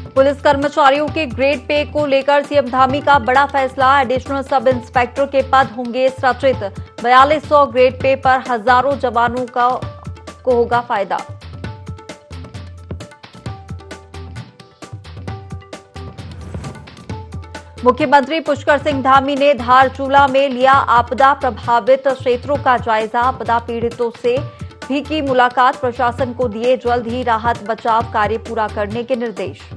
Police कर्मचारियों के grade pay को लेकर सीएम धामी का बड़ा फैसला। एडिशनल सब इंस्पेक्टर के पद होंगे सृजित। 4200 ग्रेड पे पर हजारों जवानों को होगा फायदा। मुख्यमंत्री पुष्कर सिंह धामी ने धारचूला में लिया आपदा प्रभावित क्षेत्रों का जायजा। आपदा पीड़ितों से भी की मुलाकात। प्रशासन को दिए जल्द ही राहत बचाव कार्य पूरा करने के निर्देश।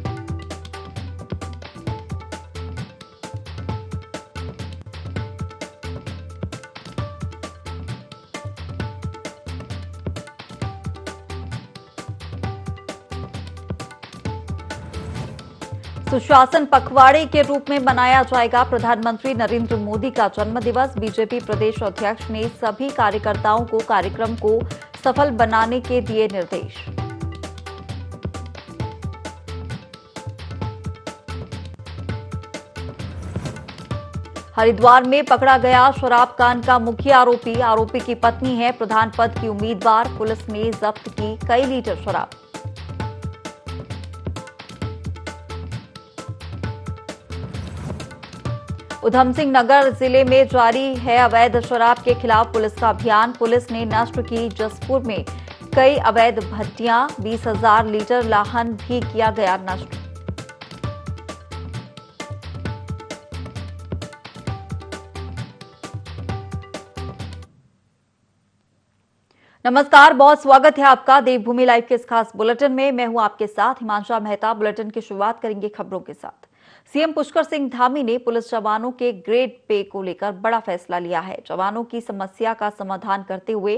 सुशासन पखवाड़े के रूप में मनाया जाएगा प्रधानमंत्री नरेंद्र मोदी का जन्मदिवस। बीजेपी प्रदेश अध्यक्ष ने सभी कार्यकर्ताओं को कार्यक्रम को सफल बनाने के दिए निर्देश। हरिद्वार में पकड़ा गया शराब कांड का मुख्य आरोपी। आरोपी की पत्नी है प्रधान पद की उम्मीदवार। पुलिस ने जब्त की कई लीटर शराब। उधम सिंह नगर जिले में जारी है अवैध शराब के खिलाफ पुलिस का अभियान। पुलिस ने नष्ट की जसपुर में कई अवैध भट्टियां। 20,000 लीटर लाहन भी किया गया नष्ट। नमस्कार, बहुत स्वागत है आपका देवभूमि लाइव के इस खास बुलेटिन में। मैं हूं आपके साथ हिमांशा मेहता। बुलेटिन की शुरुआत करेंगे खबरों के साथ। सीएम पुष्कर सिंह धामी ने पुलिस जवानों के ग्रेड पे को लेकर बड़ा फैसला लिया है। जवानों की समस्या का समाधान करते हुए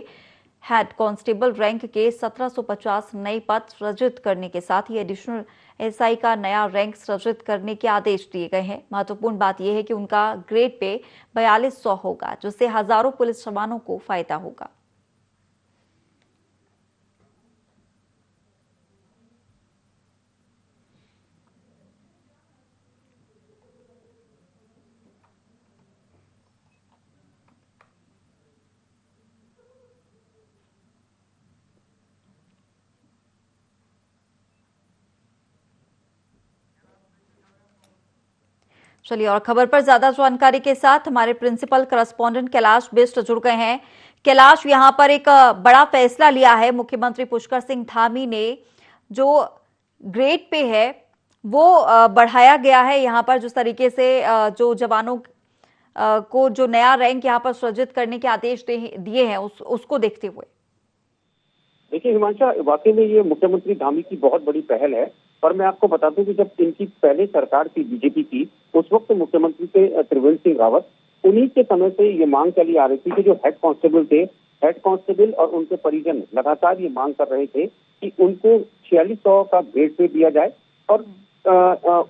हेड कांस्टेबल रैंक के 1750 नए पद सृजित करने के साथ ही एडिशनल एसआई का नया रैंक सृजित करने के आदेश दिए गए हैं। महत्वपूर्ण बात यह है कि उनका ग्रेड पे 4200 होगा, जिससे हजारों पुलिस जवानों को फायदा होगा। चलिए और खबर पर ज्यादा जानकारी के साथ हमारे प्रिंसिपल करस्पॉन्डेंट कैलाश बिष्ट जुड़ गए हैं। कैलाश, यहां पर एक बड़ा फैसला लिया है मुख्यमंत्री पुष्कर सिंह धामी ने। जो ग्रेड पे है वो बढ़ाया गया है। यहां पर जिस तरीके से जो जवानों को जो नया रैंक यहां पर सृजित करने के आदेश दिए हैं उसको देखते हुए। देखिए हिमांशा, वाकई में ये मुख्यमंत्री धामी की बहुत बड़ी पहल है। पर मैं आपको बता दूं कि जब इनकी पहले सरकार थी बीजेपी की, उस वक्त मुख्यमंत्री थे त्रिवेंद्र सिंह रावत। उन्हीं के समय से ये मांग चली आ रही थी कि जो हेड कांस्टेबल थे, हेड कांस्टेबल और उनके परिजन लगातार ये मांग कर रहे थे कि उनको 4600 का ग्रेड पे दिया जाए। और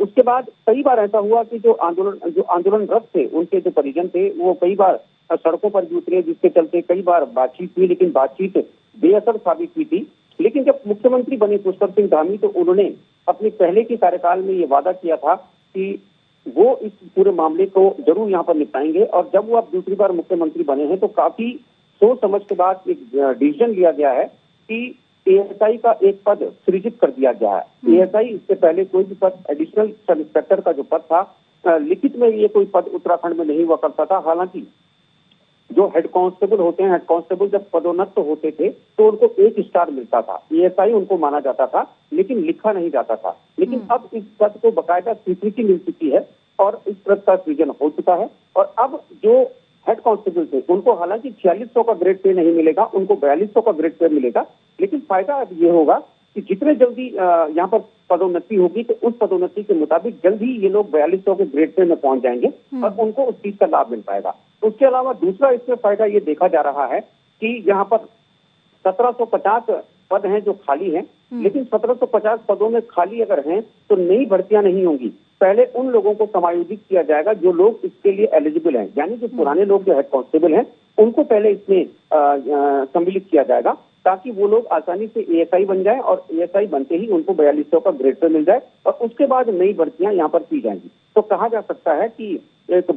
उसके बाद कई बार ऐसा हुआ कि जो आंदोलनरत थे, उनके जो परिजन थे, वो कई बार सड़कों पर भी उतरे, जिसके चलते कई बार बातचीत हुई, लेकिन बातचीत बेअसर साबित हुई थी। लेकिन जब मुख्यमंत्री बने पुष्कर सिंह धामी, तो उन्होंने अपने पहले के कार्यकाल में ये वादा किया था कि वो इस पूरे मामले को जरूर यहाँ पर निपटाएंगे। और जब वो अब दूसरी बार मुख्यमंत्री बने हैं, तो काफी सोच समझ के बाद एक डिसीजन लिया गया है कि एएसआई का एक पद सृजित कर दिया गया है। एएसआई, इससे पहले कोई भी पद, एडिशनल सब इंस्पेक्टर का जो पद था, लिखित में ये कोई पद उत्तराखंड में नहीं हुआ करता था। हालांकि जो हेड कांस्टेबल होते हैं, हेड कांस्टेबल जब पदोन्नत होते थे तो उनको 1 स्टार मिलता था, एएसआई उनको माना जाता था, लेकिन लिखा नहीं जाता था। लेकिन अब इस पद को बकायदा स्वीकृति मिल चुकी है और इस पद का सृजन हो चुका है। और अब जो हेड कांस्टेबल थे, उनको हालांकि 4600 का ग्रेड पे नहीं मिलेगा, उनको 4200 का ग्रेड पे मिलेगा। लेकिन फायदा अब ये होगा कि जितने जल्दी यहाँ पर पदोन्नति होगी, तो उस पदोन्नति के मुताबिक जल्द ही ये लोग 4200 के ग्रेड पे में पहुंच जाएंगे और उनको उस चीज का लाभ मिल पाएगा। उसके अलावा दूसरा इसमें फायदा ये देखा जा रहा है कि यहाँ पर 1750 पद हैं जो खाली हैं, लेकिन 1750 पदों में खाली अगर हैं तो नई भर्तियां नहीं होंगी। पहले उन लोगों को समायोजित किया जाएगा जो लोग इसके लिए एलिजिबल हैं, यानी जो पुराने लोग जो हेड कांस्टेबल हैं उनको पहले इसमें सम्मिलित किया जाएगा, ताकि वो लोग आसानी से एएसआई बन जाए और एएसआई बनते ही उनको 4200 का ग्रेड पे मिल जाए और उसके बाद नई भर्तियां यहाँ पर की जाएंगी। तो कहा जा सकता है कि एक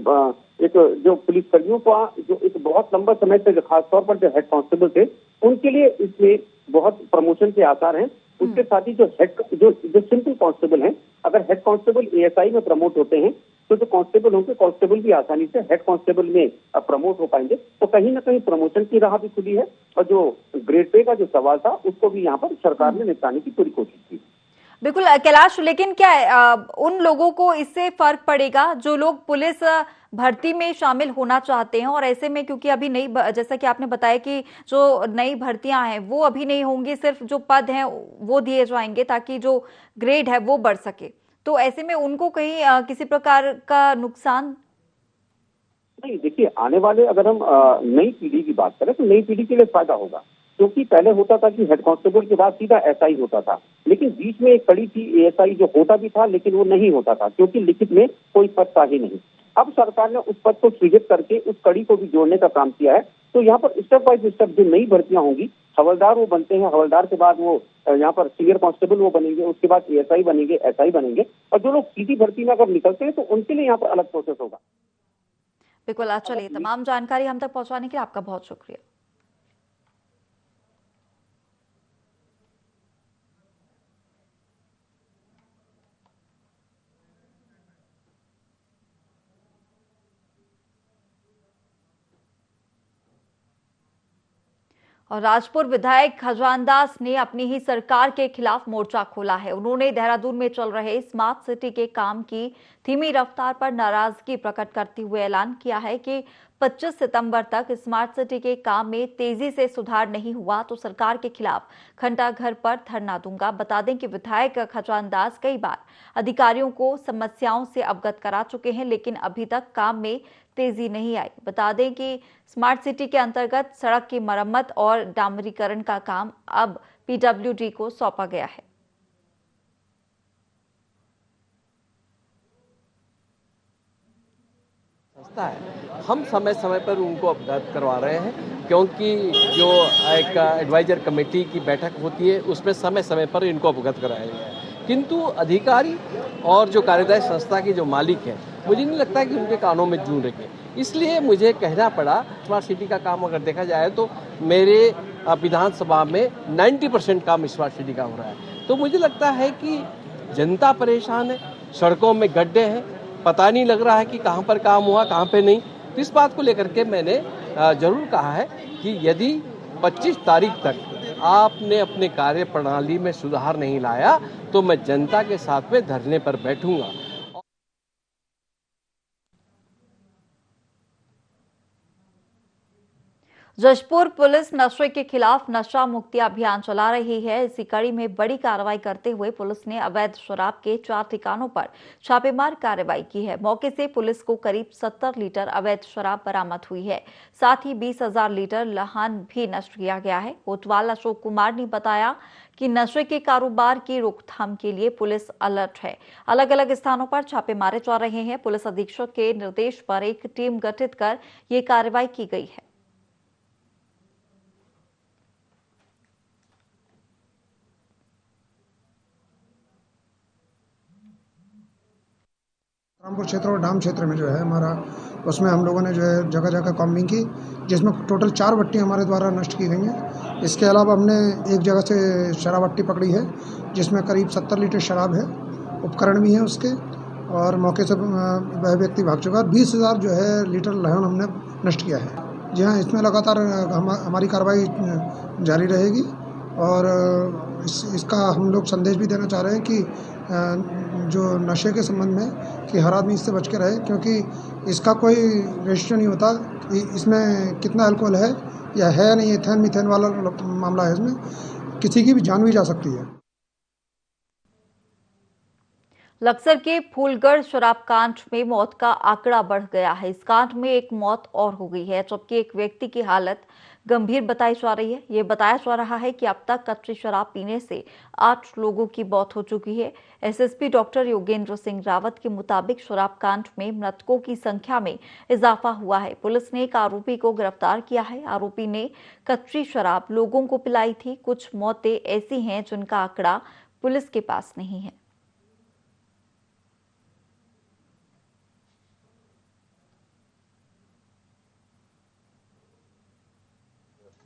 जो पुलिसकर्मियों का जो एक बहुत लंबा समय से खासतौर पर जो हेड कांस्टेबल थे, उनके लिए इसमें बहुत प्रमोशन के आसार हैं। उसके साथ ही जो सिंपल कांस्टेबल हैं, अगर हेड कांस्टेबल एएसआई में प्रमोट होते हैं तो जो कांस्टेबल होंगे कांस्टेबल भी आसानी से हेड कांस्टेबल में प्रमोट हो पाएंगे। तो कहीं ना कहीं प्रमोशन की राह भी खुली है और जो ग्रेड पे का जो सवाल था उसको भी यहाँ पर सरकार ने निपटाने की पूरी कोशिश की। बिल्कुल कैलाश, लेकिन क्या है, उन लोगों को इससे फर्क पड़ेगा जो लोग पुलिस भर्ती में शामिल होना चाहते हैं, और ऐसे में क्योंकि अभी नई, जैसा कि आपने बताया कि जो नई भर्तियां हैं वो अभी नहीं होंगी, सिर्फ जो पद हैं वो दिए जाएंगे ताकि जो ग्रेड है वो बढ़ सके। तो ऐसे में उनको कहीं किसी प्रकार का नुकसान नहीं, देखिए आने वाले अगर हम नई पीढ़ी की बात करें तो नई पीढ़ी के लिए फायदा होगा, क्योंकि पहले होता था कि हेड कांस्टेबल के बाद सीधा एसआई होता था, लेकिन बीच में एक कड़ी थी एएसआई जो होता भी था लेकिन वो नहीं होता था क्योंकि लिखित में कोई पद था ही नहीं। अब सरकार ने उस पद को सृजित करके उस कड़ी को भी जोड़ने का काम किया है। तो यहाँ पर स्टेप बाय स्टेप जो नई भर्तियां होंगी, हवलदार वो बनते हैं, हवलदार के बाद वो यहाँ पर सीनियर कांस्टेबल वो बनेंगे, उसके बाद एएसआई बनेंगे, एसआई बनेंगे, और जो लोग सीधी भर्ती में अगर निकलते हैं तो उनके लिए यहाँ पर अलग प्रोसेस होगा। बिल्कुल। चलिए, तमाम जानकारी हम तक पहुंचाने के लिए आपका बहुत शुक्रिया। और राजपुर विधायक खजान दास ने अपनी ही सरकार के खिलाफ मोर्चा खोला है। उन्होंने देहरादून में चल रहे स्मार्ट सिटी के काम की धीमी रफ्तार पर नाराजगी प्रकट करते हुए ऐलान किया है कि 25 सितंबर तक स्मार्ट सिटी के काम में तेजी से सुधार नहीं हुआ तो सरकार के खिलाफ घंटा घर पर धरना दूंगा। बता दें कि विधायक खजान दास कई बार अधिकारियों को समस्याओं से अवगत करा चुके हैं, लेकिन अभी तक काम में तेजी नहीं आई। बता दें कि स्मार्ट सिटी के अंतर्गत सड़क की मरम्मत और डामरीकरण का काम अब पीडब्ल्यूडी को सौंपा गया है। संस्था है, हम समय समय पर उनको अवगत करवा रहे हैं, क्योंकि जो एक एडवाइजर कमेटी की बैठक होती है उसमें समय समय पर इनको अवगत कराया गया है। किंतु अधिकारी और जो कार्यदायी संस्था के जो मालिक हैं, मुझे नहीं लगता कि उनके कानों में जूं रखे, इसलिए मुझे कहना पड़ा। स्मार्ट सिटी का काम अगर देखा जाए तो मेरे विधानसभा में 90% काम स्मार्ट सिटी का हो रहा है। तो मुझे लगता है कि जनता परेशान है, सड़कों में गड्ढे हैं, पता नहीं लग रहा है कि कहाँ पर काम हुआ कहाँ पे नहीं। तो इस बात को लेकर के मैंने जरूर कहा है कि यदि 25 तारीख तक आपने अपने कार्य प्रणाली में सुधार नहीं लाया तो मैं जनता के साथ में धरने पर बैठूंगा। जशपुर पुलिस नशे के खिलाफ नशा मुक्ति अभियान चला रही है। इसी कड़ी में बड़ी कार्रवाई करते हुए पुलिस ने अवैध शराब के 4 ठिकानों पर छापेमार कार्रवाई की है। मौके से पुलिस को करीब 70 लीटर अवैध शराब बरामद हुई है। साथ ही 20,000 लीटर लहान भी नष्ट किया गया है। कोतवाल अशोक कुमार ने बताया कि नशे के कारोबार की रोकथाम के लिए पुलिस अलर्ट है। अलग अलग स्थानों पर छापे मारे जा रहे हैं। पुलिस अधीक्षक के निर्देश पर एक टीम गठित कर ये कार्रवाई की गई है। रामपुर क्षेत्र और डाम क्षेत्र में जो है हमारा, उसमें हम लोगों ने जो है जगह जगह कॉम्बिंग की, जिसमें टोटल 4 भट्टी हमारे द्वारा नष्ट की गई हैं। इसके अलावा हमने एक जगह से शराब भट्टी पकड़ी है जिसमें करीब 70 लीटर शराब है, उपकरण भी हैं उसके, और मौके से वह व्यक्ति भाग चुका है। 20,000 जो है लीटर लहन हमने नष्ट किया है। जी हाँ, इसमें लगातार हमारी कार्रवाई जारी रहेगी, और इसका हम लोग संदेश भी देना चाह रहे हैं कि जो नशे के संबंध में कि हर आदमी इससे बच के रहे, क्योंकि इसका कोई रजिस्टर नहीं होता कि इसमें कितना अल्कोहल है या है नहीं। एथेन मीथेन वाला मामला है, इसमें किसी की भी जान भी जा सकती है। लक्सर के फूलगढ़ शराब कांड में मौत का आंकड़ा बढ़ गया है। इस कांड में एक मौत और हो गई है, जबकि एक व्यक्ति की हालत गंभीर बताई जा रही है। ये बताया जा रहा है कि अब तक कच्ची शराब पीने से 8 लोगों की मौत हो चुकी है। एसएसपी डॉक्टर योगेंद्र सिंह रावत के मुताबिक शराब कांड में मृतकों की संख्या में इजाफा हुआ है। पुलिस ने एक आरोपी को गिरफ्तार किया है। आरोपी ने कच्ची शराब लोगों को पिलाई थी। कुछ मौतें ऐसी हैं जिनका आंकड़ा पुलिस के पास नहीं है।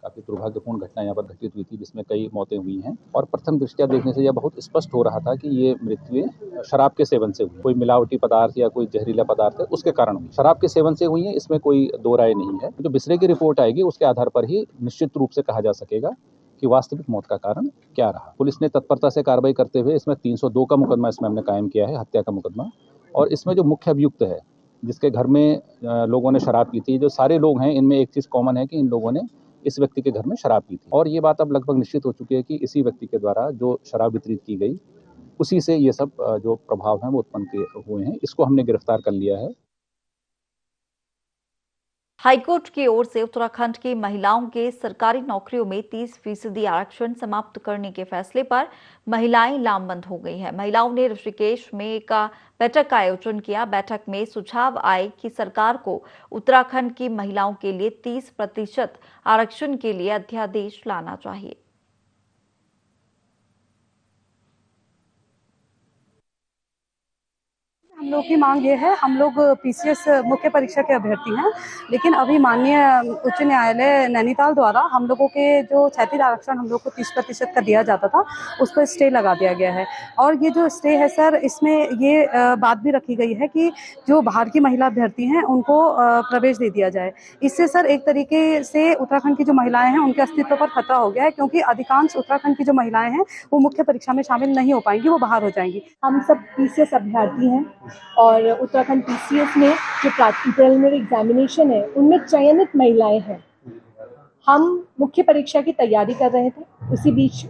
का काफ़ी दुर्भाग्यपूर्ण घटना यहाँ पर घटित हुई थी, जिसमें कई मौतें हुई हैं और प्रथम दृष्टया देखने से यह बहुत स्पष्ट हो रहा था कि ये मृत्युएं शराब के सेवन से हुई, कोई मिलावटी पदार्थ या कोई जहरीला पदार्थ है उसके कारण हुई। शराब के सेवन से हुई है, इसमें कोई दो राय नहीं है। जो बिसरे की रिपोर्ट आएगी उसके आधार पर ही निश्चित रूप से कहा जा सकेगा कि वास्तविक मौत का कारण क्या रहा। पुलिस ने तत्परता से कार्रवाई करते हुए इसमें 302 का मुकदमा इसमें हमने कायम किया है, हत्या का मुकदमा। और इसमें जो मुख्य अभियुक्त है, जिसके घर में लोगों ने शराब पी थी, जो सारे लोग हैं, इनमें एक चीज़ कॉमन है कि इन लोगों ने इस व्यक्ति के घर में शराब पी थी। और ये बात अब लगभग निश्चित हो चुकी है कि इसी व्यक्ति के द्वारा जो शराब वितरित की गई, उसी से ये सब जो प्रभाव हैं वो उत्पन्न हुए हैं। इसको हमने गिरफ्तार कर लिया है। हाईकोर्ट की ओर से उत्तराखंड की महिलाओं के सरकारी नौकरियों में 30% आरक्षण समाप्त करने के फैसले पर महिलाएं लामबंद हो गई हैं। महिलाओं ने ऋषिकेश में एक बैठक का आयोजन किया। बैठक में सुझाव आए कि सरकार को उत्तराखंड की महिलाओं के लिए 30% आरक्षण के लिए अध्यादेश लाना चाहिए। हम लोग की मांग ये है, हम लोग पीसीएस मुख्य परीक्षा के अभ्यर्थी हैं, लेकिन अभी माननीय उच्च न्यायालय नैनीताल द्वारा हम लोगों के जो 36 आरक्षण हम लोग को 30% का दिया जाता था, उस पर स्टे लगा दिया गया है। और ये जो स्टे है सर, इसमें ये बात भी रखी गई है कि जो बाहर की महिला अभ्यर्थी हैं उनको प्रवेश दे दिया जाए। इससे सर एक तरीके से उत्तराखंड की जो महिलाएं हैं उनके अस्तित्व पर खतरा हो गया है, क्योंकि अधिकांश उत्तराखंड की जो महिलाएं हैं वो मुख्य परीक्षा में शामिल नहीं हो पाएंगी, वो बाहर हो जाएंगी। हम सब पीसीएस अभ्यर्थी हैं और उत्तराखंड पीसीएस में जो प्रिलिमिनरी एग्जामिनेशन है उनमें चयनित महिलाएं हैं। हम मुख्य परीक्षा की तैयारी कर रहे थे,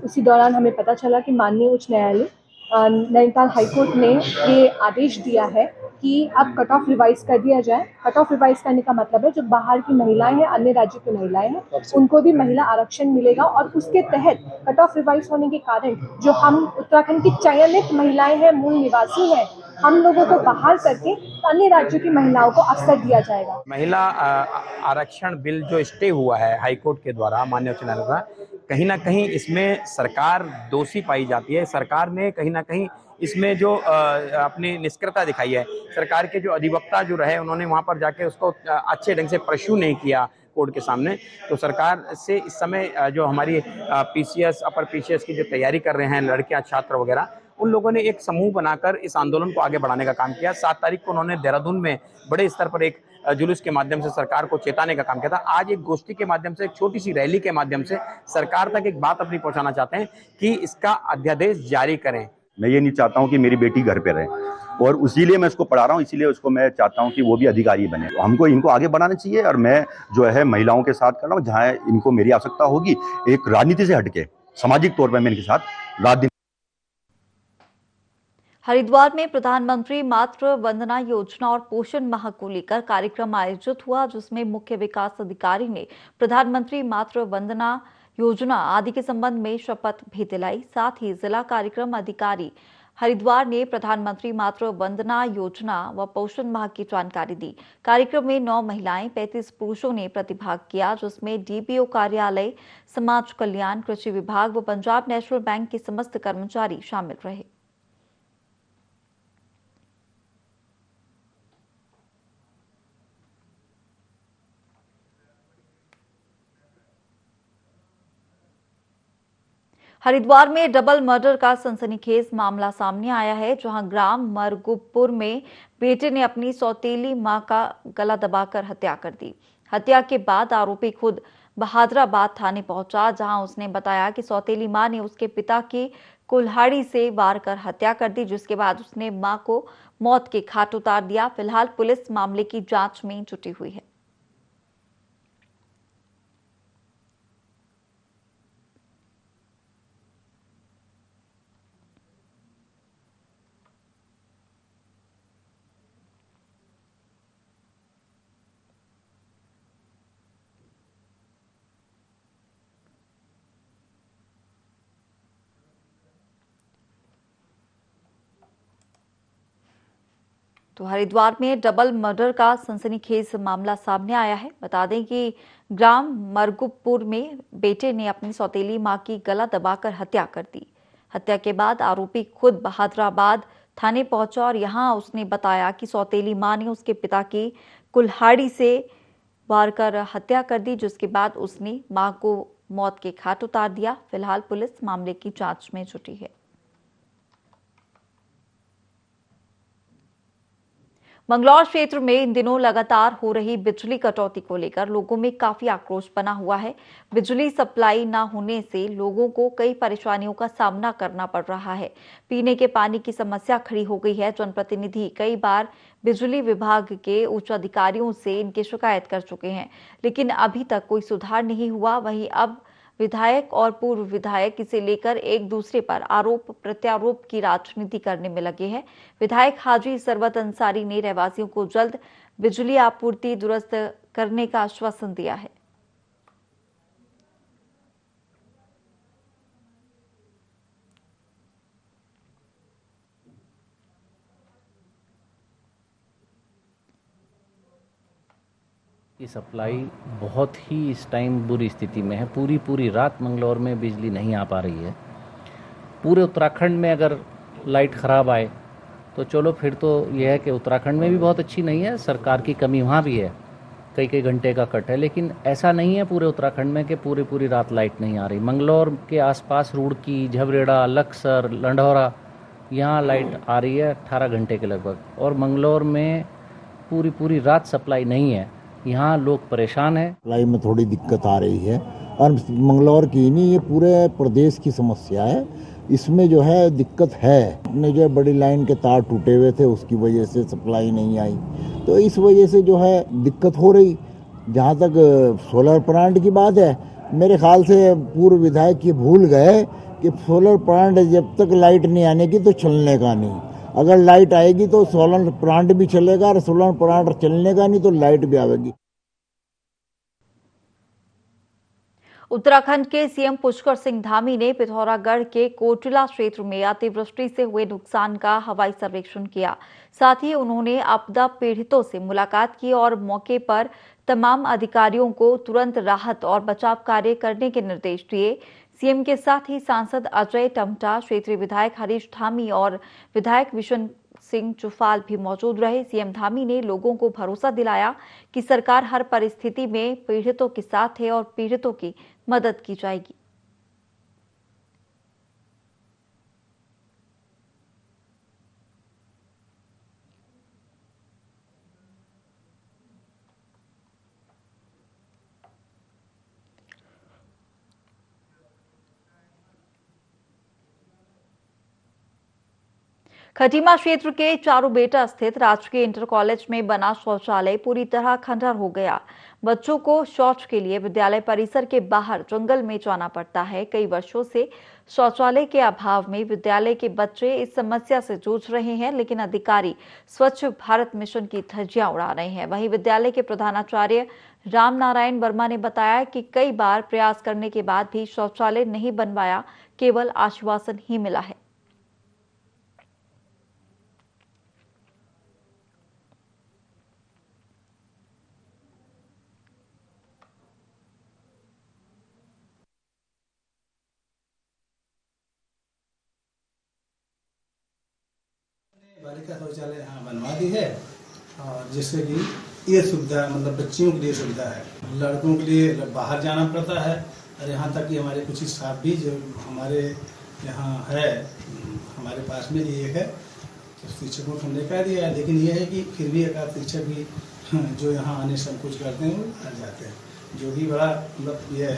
उसी दौरान हमें पता चला कि माननीय उच्च न्यायालय नैनीताल हाईकोर्ट ने ये आदेश दिया है कि अब कट ऑफ रिवाइज कर दिया जाए। कट ऑफ रिवाइज करने का मतलब है जो बाहर की महिलाएं हैं, अन्य राज्यों की महिलाएं हैं, उनको भी महिला आरक्षण मिलेगा। और उसके तहत कट ऑफ रिवाइज होने के कारण जो हम उत्तराखंड की चयनित महिलाएं हैं, मूल निवासी हैं, हम लोगों को बाहर करके अन्य राज्यों की महिलाओं को अवसर दिया जाएगा। महिला आरक्षण बिल जो स्टे हुआ है हाईकोर्ट के द्वारा, माननीय उच्च न्यायालय द्वारा, कहीं ना कहीं इसमें सरकार दोषी पाई जाती है। सरकार ने कहीं ना कहीं इसमें जो अपनी निष्क्रियता दिखाई है, सरकार के जो अधिवक्ता जो रहे उन्होंने वहां पर जाके उसको अच्छे ढंग से प्रश्न नहीं किया कोर्ट के सामने। तो सरकार से इस समय जो हमारी पीसीएस अपर पीसीएस की जो तैयारी कर रहे हैं लड़कियां, छात्र वगैरह, उन लोगों ने एक समूह बनाकर इस आंदोलन को आगे बढ़ाने का काम किया। 7 तारीख को उन्होंने देहरादून में बड़े स्तर पर एक जुलूस के माध्यम से सरकार को चेताने का काम किया था। आज एक गोष्ठी के माध्यम से, एक छोटी सी रैली के माध्यम से सरकार तक एक बात अपनी पहुंचाना चाहते हैं कि इसका अध्यादेश जारी करें। मैं ये नहीं चाहता हूं कि मेरी बेटी घर पे रहे, और इसीलिए मैं उसको पढ़ा रहा हूं, इसीलिए उसको मैं चाहता हूं कि वो भी अधिकारी बने। हमको इनको आगे बढ़ाना चाहिए, और मैं जो है महिलाओं के साथ कर रहा हूं, जहां इनको मेरी आवश्यकता होगी, एक राजनीति से हटके सामाजिक तौर पर मैं इनके साथ रात दिन। हरिद्वार में प्रधानमंत्री मातृ वंदना योजना और पोषण माह को लेकर कार्यक्रम आयोजित हुआ, जिसमें मुख्य विकास अधिकारी ने प्रधानमंत्री मातृ वंदना योजना आदि के संबंध में शपथ भी दिलाई। साथ ही जिला कार्यक्रम अधिकारी हरिद्वार ने प्रधानमंत्री मातृ वंदना योजना व पोषण माह की जानकारी दी। कार्यक्रम में 9 महिलाएं, 35 पुरुषों ने प्रतिभाग किया, जिसमें डीपीओ कार्यालय, समाज कल्याण, कृषि विभाग व पंजाब नेशनल बैंक के समस्त कर्मचारी शामिल रहे। हरिद्वार में डबल मर्डर का सनसनीखेज मामला सामने आया है, जहां ग्राम मरगुबपुर में बेटे ने अपनी सौतेली मां का गला दबाकर हत्या कर दी। हत्या के बाद आरोपी खुद बहादुराबाद थाने पहुंचा, जहां उसने बताया कि सौतेली मां ने उसके पिता की कुल्हाड़ी से वार कर हत्या कर दी, जिसके बाद उसने मां को मौत के घाट उतार दिया। फिलहाल पुलिस मामले की जांच में जुटी हुई है। तो हरिद्वार में डबल मर्डर का सनसनीखेज मामला सामने आया है। बता दें कि ग्राम मरगुबपुर में बेटे ने अपनी सौतेली मां की गला दबाकर हत्या कर दी। हत्या के बाद आरोपी खुद बहादुराबाद थाने पहुंचा और यहां उसने बताया कि सौतेली मां ने उसके पिता की कुल्हाड़ी से वार कर हत्या कर दी, जिसके बाद उसने मां को मौत के घाट उतार दिया। फिलहाल पुलिस मामले की जांच में जुटी है। मंगलौर क्षेत्र में इन दिनों लगातार हो रही बिजली कटौती को लेकर लोगों में काफी आक्रोश बना हुआ है। बिजली सप्लाई न होने से लोगों को कई परेशानियों का सामना करना पड़ रहा है। पीने के पानी की समस्या खड़ी हो गई है। जनप्रतिनिधि कई बार बिजली विभाग के उच्च अधिकारियों से इनकी शिकायत कर चुके हैं, लेकिन अभी तक कोई सुधार नहीं हुआ। वहीं अब विधायक और पूर्व विधायक इसे लेकर एक दूसरे पर आरोप प्रत्यारोप की राजनीति करने में लगे हैं। विधायक हाजी सरवत अंसारी ने रहवासियों को जल्द बिजली आपूर्ति दुरुस्त करने का आश्वासन दिया है। की सप्लाई बहुत ही इस टाइम बुरी स्थिति में है। पूरी रात मंगलौर में बिजली नहीं आ पा रही है। पूरे उत्तराखंड में अगर लाइट ख़राब आए तो चलो फिर तो यह है कि उत्तराखंड में भी बहुत अच्छी नहीं है, सरकार की कमी वहाँ भी है, कई घंटे का कट है। लेकिन ऐसा नहीं है पूरे उत्तराखंड में कि पूरी रात लाइट नहीं आ रही। मंगलौर के आसपास रुड़की, झबरेड़ा, लक्सर, लंढौरा, यहाँ लाइट आ रही है 18 घंटे के लगभग, और मंगलौर में पूरी रात सप्लाई नहीं है। यहाँ लोग परेशान हैं। सप्लाई में थोड़ी दिक्कत आ रही है, और मंगलौर की नहीं, ये पूरे प्रदेश की समस्या है। इसमें जो है दिक्कत है, अपने जो बड़ी लाइन के तार टूटे हुए थे उसकी वजह से सप्लाई नहीं आई, तो इस वजह से जो है दिक्कत हो रही। जहाँ तक सोलर प्लांट की बात है, मेरे ख्याल से पूर्व विधायक ये भूल गए कि सोलर प्लांट जब तक लाइट नहीं आने की तो चलने का नहीं। अगर लाइट आएगी तो सोलर प्लांट भी चलेगा, और सोलर प्लांट चलने का नहीं तो लाइट भी आएगी। उत्तराखंड के सीएम पुष्कर सिंह धामी ने पिथौरागढ़ के कोटला क्षेत्र में अतिवृष्टि से हुए नुकसान का हवाई सर्वेक्षण किया। साथ ही उन्होंने आपदा पीड़ितों से मुलाकात की और मौके पर तमाम अधिकारियों को तुरंत राहत और बचाव कार्य करने के निर्देश दिए। सीएम के साथ ही सांसद अजय टम्टा, क्षेत्रीय विधायक हरीश धामी और विधायक विशन सिंह चुफाल भी मौजूद रहे। सीएम धामी ने लोगों को भरोसा दिलाया कि सरकार हर परिस्थिति में पीड़ितों के साथ है और पीड़ितों की मदद की जाएगी। खटीमा क्षेत्र के चारूबेटा स्थित राजकीय इंटर कॉलेज में बना शौचालय पूरी तरह खंडहर हो गया। बच्चों को शौच के लिए विद्यालय परिसर के बाहर जंगल में जाना पड़ता है। कई वर्षों से शौचालय के अभाव में विद्यालय के बच्चे इस समस्या से जूझ रहे हैं, लेकिन अधिकारी स्वच्छ भारत मिशन की धज्जियां उड़ा रहे हैं। वहीं विद्यालय के प्रधानाचार्य राम नारायण वर्मा ने बताया कि कई बार प्रयास करने के बाद भी शौचालय नहीं बनवाया, केवल आश्वासन ही मिला है। बालिका शौचालय यहाँ बनवा दी है, और जिससे कि ये सुविधा मतलब बच्चियों के लिए सुविधा है। लड़कों के लिए बाहर जाना पड़ता है, और यहाँ तक कि हमारे कुछ स्टाफ भी जो हमारे यहाँ है, हमारे पास में ये है, तो शिक्षकों को हमने कह दिया है। लेकिन ये है कि फिर भी एक आध शिक्षक भी जो यहाँ आने संकोच करते हैं वो आ जाते हैं, जो कि बड़ा मतलब ये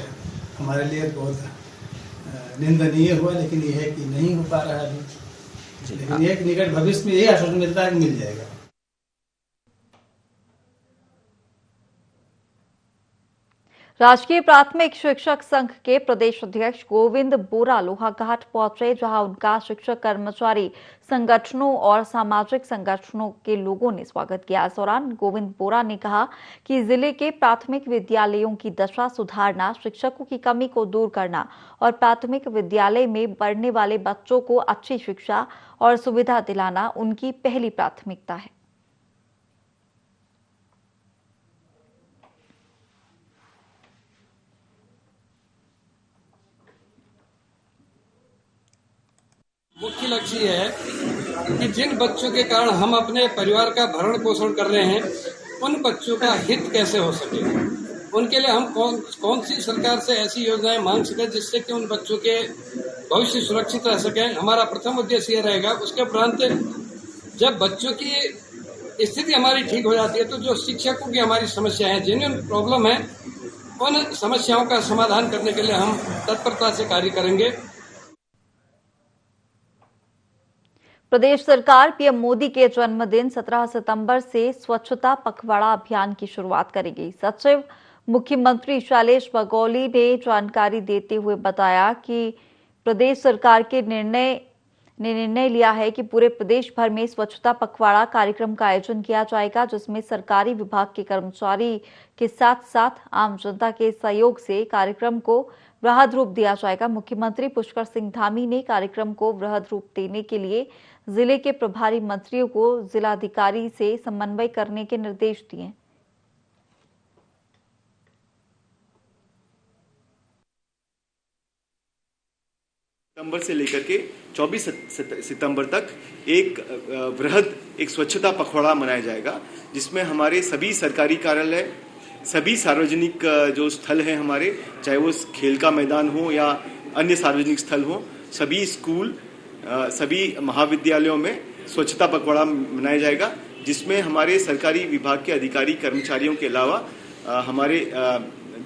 हमारे लिए बहुत निंदनीय हुआ। लेकिन ये है कि नहीं हो पा रहा है अभी, लेकिन एक निकट भविष्य में यही आश्वासन मिलता है कि मिल जाएगा। राजकीय प्राथमिक शिक्षक संघ के प्रदेश अध्यक्ष गोविंद बोरा लोहाघाट पहुंचे, जहां उनका शिक्षक कर्मचारी संगठनों और सामाजिक संगठनों के लोगों ने स्वागत किया। इस दौरान गोविंद बोरा ने कहा कि जिले के प्राथमिक विद्यालयों की दशा सुधारना, शिक्षकों की कमी को दूर करना और प्राथमिक विद्यालय में पढ़ने वाले बच्चों को अच्छी शिक्षा और सुविधा दिलाना उनकी पहली प्राथमिकता है। मुख्य लक्ष्य ये है कि जिन बच्चों के कारण हम अपने परिवार का भरण पोषण कर रहे हैं, उन बच्चों का हित कैसे हो सके, उनके लिए हम कौन सी सरकार से ऐसी योजनाएं मांग सके जिससे कि उन बच्चों के भविष्य सुरक्षित रह सके, हमारा प्रथम उद्देश्य ये रहेगा। उसके उपरांत जब बच्चों की स्थिति हमारी ठीक हो जाती है तो जो शिक्षकों की हमारी समस्या है, जेन्युइन प्रॉब्लम है, उन समस्याओं का समाधान करने के लिए हम तत्परता से कार्य करेंगे। प्रदेश सरकार पीएम मोदी के जन्मदिन 17 सितंबर से स्वच्छता पखवाड़ा अभियान की शुरुआत करेगी। सचिव मुख्यमंत्री शैलेश बगौली ने जानकारी देते हुए बताया कि प्रदेश सरकार के निर्णय लिया है कि पूरे प्रदेश भर में स्वच्छता पखवाड़ा कार्यक्रम का आयोजन किया जाएगा, जिसमें सरकारी विभाग के कर्मचारी के साथ साथ आम जनता के सहयोग से कार्यक्रम को वृहद रूप दिया जाएगा। मुख्यमंत्री पुष्कर सिंह धामी ने कार्यक्रम को वृहद रूप देने के लिए जिले के प्रभारी मंत्रियों को जिलाधिकारी से समन्वय करने के निर्देश दिए। सितंबर से लेकर के 24 सितंबर तक एक वृहद स्वच्छता पखवाड़ा मनाया जाएगा, जिसमें हमारे सभी सरकारी कार्यालय, सभी सार्वजनिक जो स्थल हैं हमारे, चाहे वो खेल का मैदान हो या अन्य सार्वजनिक स्थल हो, सभी स्कूल, सभी महाविद्यालयों में स्वच्छता पखवाड़ा मनाया जाएगा, जिसमें हमारे सरकारी विभाग के अधिकारी कर्मचारियों के अलावा हमारे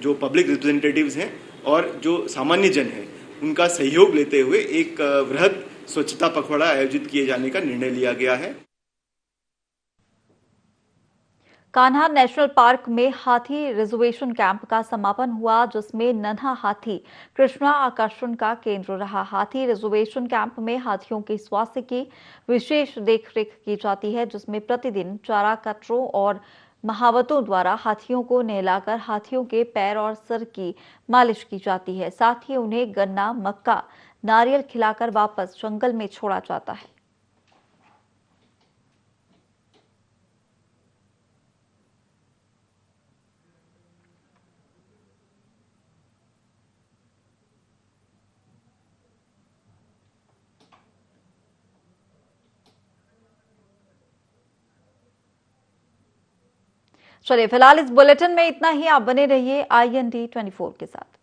जो पब्लिक रिप्रेजेंटेटिव्स हैं और जो सामान्य जन हैं उनका सहयोग लेते हुए एक वृहद स्वच्छता पखवाड़ा आयोजित किए जाने का निर्णय लिया गया है। कान्हा नेशनल पार्क में हाथी रिजर्वेशन कैंप का समापन हुआ, जिसमें नन्हा हाथी कृष्णा आकर्षण का केंद्र रहा। हाथी रिजर्वेशन कैंप में हाथियों के स्वास्थ्य की विशेष देखरेख की जाती है, जिसमें प्रतिदिन चारा कटरों और महावतों द्वारा हाथियों को नहलाकर हाथियों के पैर और सिर की मालिश की जाती है। साथ ही उन्हें गन्ना, मक्का, नारियल खिलाकर वापस जंगल में छोड़ा जाता है। चलिए फिलहाल इस बुलेटिन में इतना ही। आप बने रहिए IND 24 के साथ।